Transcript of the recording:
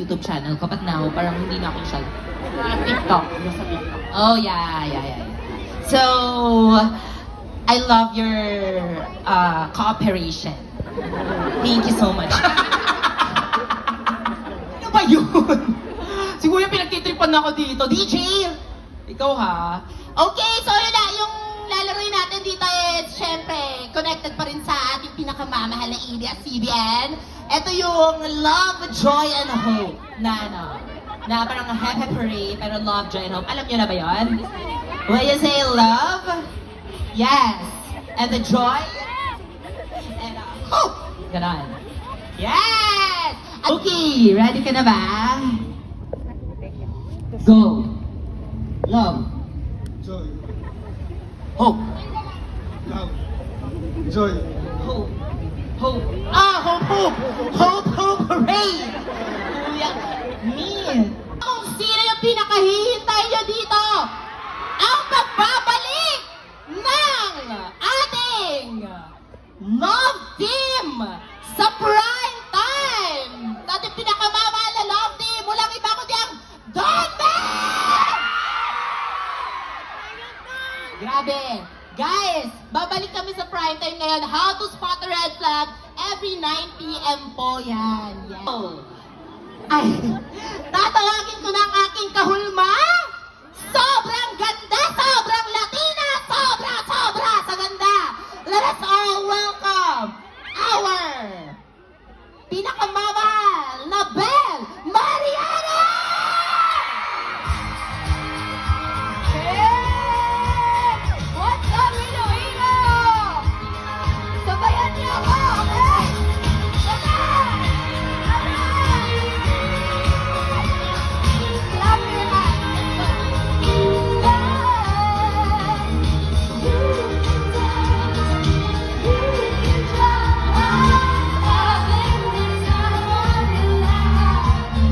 YouTube channel ko, but now, parang hindi na ako siya. TikTok. Oh, yeah. So, I love your cooperation. Thank you so much. Ano ba yun? Siguro yung pinagtitripan na ako dito. DJ! Ikaw ha? Okay, so yun na. Yung lalaroin natin dito is, syempre, connected pa rin sa ating pinakamamahal na ABS-CBN. Ito yung Love, Joy, and Hope na parang happy parade, pero love, joy, and hope. Alam nyo na ba yun? When you say love, yes. And the joy, and hope. Ganon. Yes! Okay, ready ka na ba? Go. Love. Joy. Hope. Love. Joy. Hope. Hope. Ah, hope. Hope, parade. Kuya, me. Kung sino yung pinakahihintay nyo dito? Ang pagbabalik ng ating Love Team sa prime time! Ating pinakamamahal na Love Team! Walang iba kundi ang Donda! Grabe! Guys, babalik kami sa prime time ngayon. How to spot a red flag every 9 p.m. po yan. Yes. Ay, tatawagin